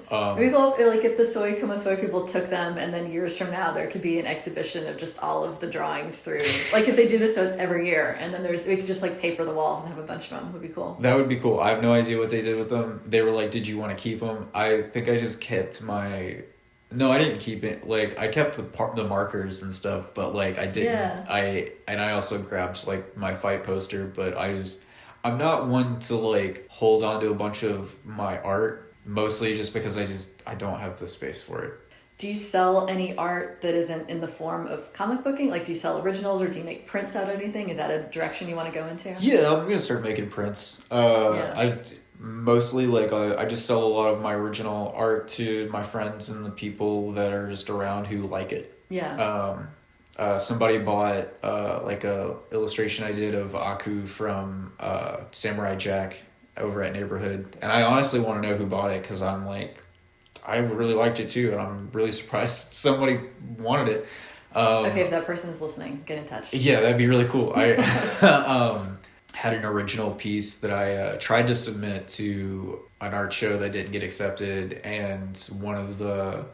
[SPEAKER 1] if the Soy Como Soy people took them, and then years from now there could be an exhibition of just all of the drawings through. Like if they do this every year, and then we could just like paper the walls and have a bunch of them. Would be cool.
[SPEAKER 2] That would be cool. I have no idea what they did with them. They were like, "Did you want to keep them?" I think I just kept my. No, I didn't keep it. Like I kept the markers and stuff, but like I didn't. Yeah. I also grabbed like my fight poster, but I'm not one to like hold on to a bunch of my art, mostly just because I don't have the space for it.
[SPEAKER 1] Do you sell any art that isn't in the form of comic booking? Like, do you sell originals, or do you make prints out of anything? Is that a direction you want to go into?
[SPEAKER 2] Yeah, I'm gonna start making prints. I mostly like I just sell a lot of my original art to my friends and the people that are just around who like it.
[SPEAKER 1] Yeah.
[SPEAKER 2] Somebody bought like a illustration I did of Aku from Samurai Jack over at Neighborhood, and I honestly want to know who bought it, because I'm like, I really liked it too, and I'm really surprised somebody wanted it.
[SPEAKER 1] Okay, if that person's listening, get in touch.
[SPEAKER 2] Yeah, that'd be really cool. I had an original piece that I tried to submit to an art show that didn't get accepted, and one of the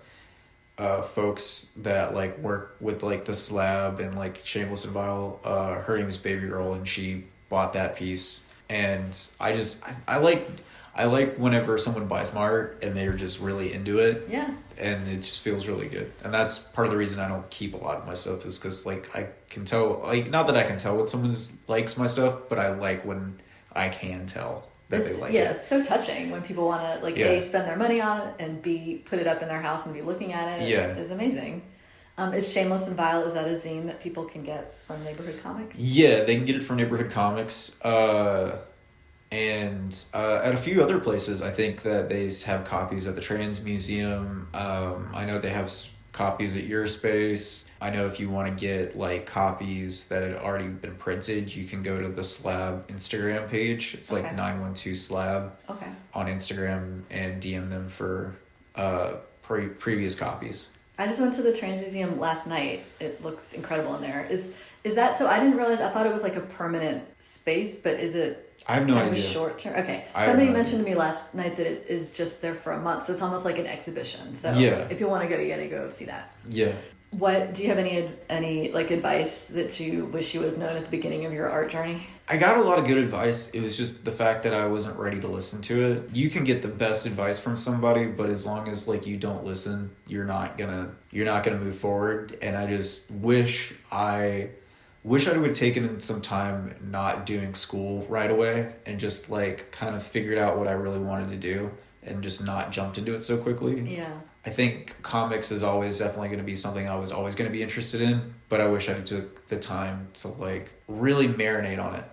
[SPEAKER 2] folks that like work with like the slab and like Shameless and Vile, her name is Baby Girl, and she bought that piece. And I like whenever someone buys my art and they're just really into it.
[SPEAKER 1] Yeah.
[SPEAKER 2] And it just feels really good. And that's part of the reason I don't keep a lot of my stuff, is because like I can tell, like, not that I can tell when someone likes my stuff, but I like when I can tell that they like it.
[SPEAKER 1] Yeah, it's so touching when people want to like A, spend their money on it, and B, put it up in their house and be looking at it.
[SPEAKER 2] Yeah.
[SPEAKER 1] It's amazing. Is Shameless and Vile, is that a zine that people can get from Neighborhood Comics?
[SPEAKER 2] Yeah, they can get it from Neighborhood Comics. And at a few other places, I think that they have copies at the Trans Museum. I know they have copies at Your Space. I know if you want to get like copies that had already been printed, you can go to the Slab Instagram page. It's like 912 Slab on Instagram, and DM them for previous copies.
[SPEAKER 1] I just went to the Trans Museum last night. It looks incredible in there. Is that so? I didn't realize. I thought it was like a permanent space, but is it?
[SPEAKER 2] I have no idea.
[SPEAKER 1] Short term. Okay. Somebody mentioned to me last night that it is just there for a month, so it's almost like an exhibition. So if you want to go, you got to go see that.
[SPEAKER 2] Yeah.
[SPEAKER 1] What do you have any like advice that you wish you would have known at the beginning of your art journey?
[SPEAKER 2] I got a lot of good advice. It was just the fact that I wasn't ready to listen to it. You can get the best advice from somebody, but as long as like you don't listen, you're not gonna move forward. And I just wish I would have taken some time not doing school right away, and just like kind of figured out what I really wanted to do, and just not jumped into it so quickly.
[SPEAKER 1] Yeah.
[SPEAKER 2] I think comics is always definitely going to be something I was always going to be interested in, but I wish I took the time to like really marinate on it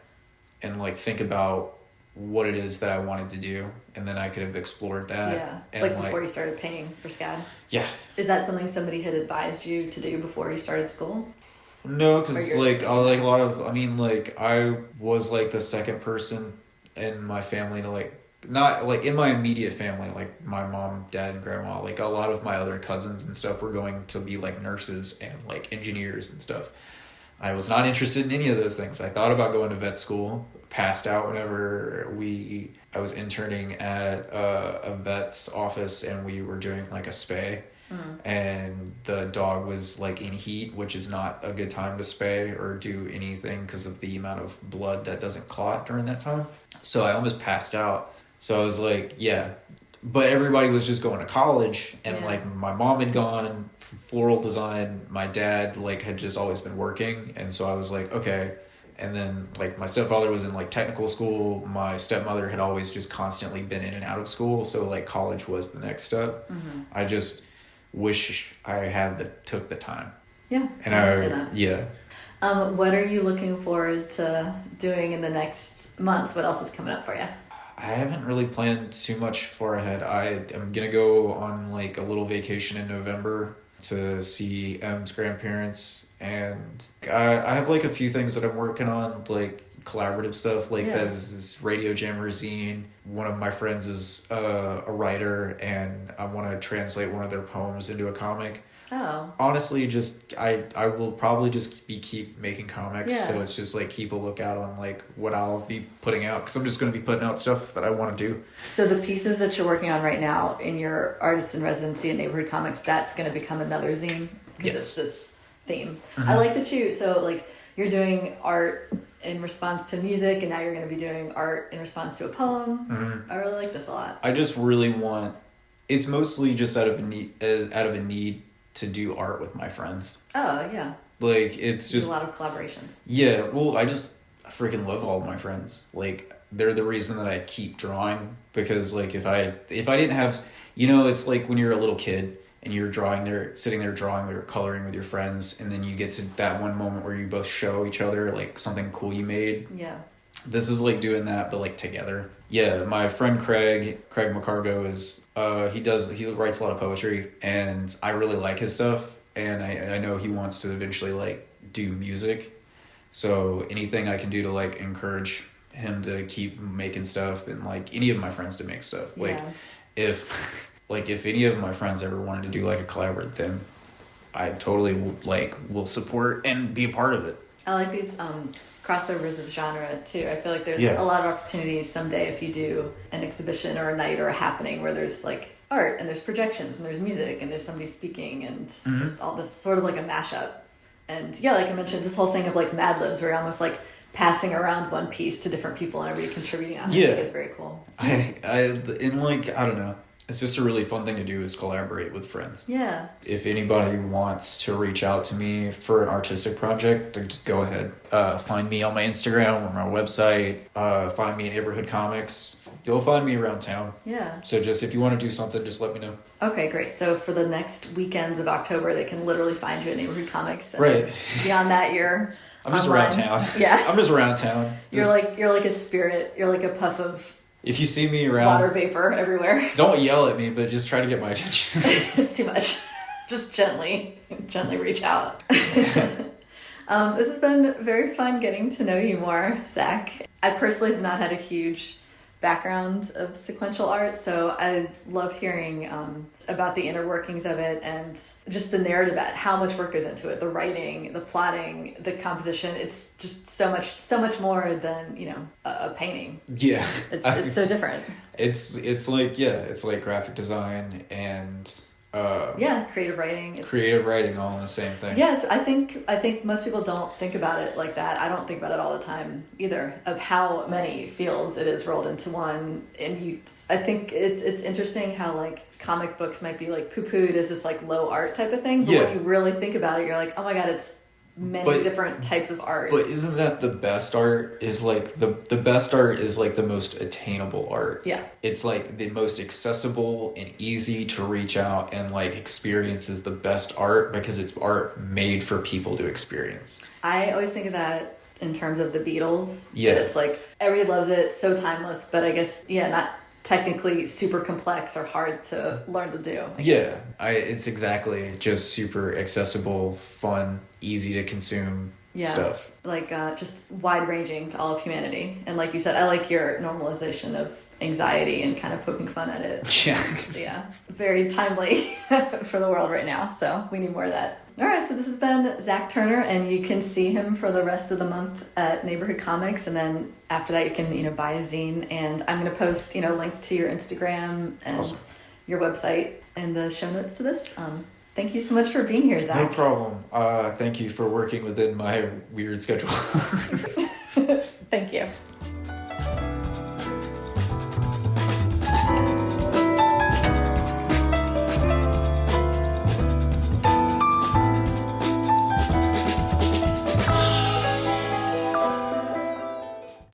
[SPEAKER 2] and like think about what it is that I wanted to do, and then I could have explored that.
[SPEAKER 1] Yeah,
[SPEAKER 2] and
[SPEAKER 1] like before you started paying for SCAD?
[SPEAKER 2] Yeah.
[SPEAKER 1] Is that something somebody had advised you to do before you started school?
[SPEAKER 2] No, because like a lot of, I mean, like I was like the second person in my family to like, not like in my immediate family, like my mom, dad, and grandma, like a lot of my other cousins and stuff were going to be like nurses and like engineers and stuff. I was not interested in any of those things. I thought about going to vet school, passed out whenever I was interning at a vet's office, and we were doing like a spay. And the dog was like in heat, which is not a good time to spay or do anything because of the amount of blood that doesn't clot during that time. So I almost passed out. So I was like, yeah. But everybody was just going to college, and like my mom had gone for floral design. My dad like had just always been working, and so I was like, okay. And then like my stepfather was in like technical school. My stepmother had always just constantly been in and out of school, so like college was the next step. Mm-hmm. I just wish I had took the time.
[SPEAKER 1] Yeah,
[SPEAKER 2] and I understand that. Yeah.
[SPEAKER 1] What are you looking forward to doing in the next months? What else is coming up for you?
[SPEAKER 2] I haven't really planned too much far ahead. I am going to go on like a little vacation in November to see Em's grandparents. And I have like a few things that I'm working on, like collaborative stuff, like this Radio Jammer zine. One of my friends is a writer, and I want to translate one of their poems into a comic.
[SPEAKER 1] Oh.
[SPEAKER 2] Honestly, just I will probably just keep making comics, so it's just like keep a lookout on like what I'll be putting out, because I'm just going to be putting out stuff that I want to do.
[SPEAKER 1] So the pieces that you're working on right now in your artist in residency and neighborhood comics, that's going to become another zine? Because it's this theme. Mm-hmm. I like that you're doing art in response to music, and now you're going to be doing art in response to a poem. Mm-hmm. I really like this a lot.
[SPEAKER 2] I just really want, it's mostly just out of a need to do art with my friends.
[SPEAKER 1] Oh, yeah.
[SPEAKER 2] Like, it's just...
[SPEAKER 1] a lot of collaborations.
[SPEAKER 2] Yeah, well, I freaking love all of my friends. Like, they're the reason that I keep drawing, because, like, if I didn't have... it's like when you're a little kid and you're sitting there drawing or coloring with your friends, and then you get to that one moment where you both show each other, like, something cool you made.
[SPEAKER 1] Yeah.
[SPEAKER 2] This is like doing that, but like together. Yeah, my friend Craig McCargo is he writes a lot of poetry, and I really like his stuff, and I know he wants to eventually like do music. So anything I can do to like encourage him to keep making stuff, and like any of my friends to make stuff. Like if any of my friends ever wanted to do like a collaborative thing, I totally will support and be a part of it.
[SPEAKER 1] I like these crossovers of genre too. I feel like there's a lot of opportunities someday if you do an exhibition or a night or a happening where there's like art and there's projections and there's music and there's somebody speaking and just all this sort of like a mashup. And like I mentioned, this whole thing of like Mad Libs where you're almost like passing around one piece to different people and everybody contributing on it. I think it's very cool.
[SPEAKER 2] I don't know. It's just a really fun thing to do, is collaborate with friends.
[SPEAKER 1] Yeah.
[SPEAKER 2] If anybody wants to reach out to me for an artistic project, just go ahead. Find me on my Instagram or my website. Find me at Neighborhood Comics. You'll find me around town.
[SPEAKER 1] Yeah.
[SPEAKER 2] So just if you want to do something, just let me know.
[SPEAKER 1] Okay, great. So for the next weekends of October, they can literally find you at Neighborhood Comics. And
[SPEAKER 2] right.
[SPEAKER 1] Beyond that,
[SPEAKER 2] I'm just around town.
[SPEAKER 1] Yeah.
[SPEAKER 2] I'm just around town.
[SPEAKER 1] You're like a spirit. You're like a puff of...
[SPEAKER 2] If you see me around...
[SPEAKER 1] water vapor everywhere.
[SPEAKER 2] Don't yell at me, but just try to get my attention.
[SPEAKER 1] It's too much. Just gently reach out. This has been very fun getting to know you more, Zach. I personally have not had a huge background of sequential art, so I love hearing about the inner workings of it and just the narrative, how much work goes into it, the writing, the plotting, the composition. It's just so much more than a painting.
[SPEAKER 2] Yeah,
[SPEAKER 1] it's so different.
[SPEAKER 2] It's like graphic design and
[SPEAKER 1] creative writing.
[SPEAKER 2] Creative writing, all in the same thing.
[SPEAKER 1] Yeah, I think most people don't think about it like that. I don't think about it all the time either, of how many fields it is rolled into one. And I think it's interesting how like comic books might be like poo-pooed as this like low art type of thing, but when you really think about it, you're like, oh my god, it's many different types of art.
[SPEAKER 2] But isn't that the best art? Is like the best art is like the most attainable art.
[SPEAKER 1] Yeah.
[SPEAKER 2] It's like the most accessible and easy to reach out and like experience is the best art, because it's art made for people to experience.
[SPEAKER 1] I always think of that in terms of the Beatles.
[SPEAKER 2] Yeah.
[SPEAKER 1] It's like everybody loves it, so timeless, but I guess not technically super complex or hard to learn to do.
[SPEAKER 2] It's exactly just super accessible, fun, easy to consume stuff. Like
[SPEAKER 1] just wide ranging to all of humanity. And like you said, I like your normalization of anxiety and kind of poking fun at it. Yeah. Very timely for the world right now. So we need more of that. All right, so this has been Zack Turner, and you can see him for the rest of the month at Neighborhood Comics, and then after that you can buy a zine, and I'm going to post link to your Instagram and your website in the show notes to this. Thank you so much for being here, Zach.
[SPEAKER 2] No problem. Thank you for working within my weird schedule.
[SPEAKER 1] Thank you.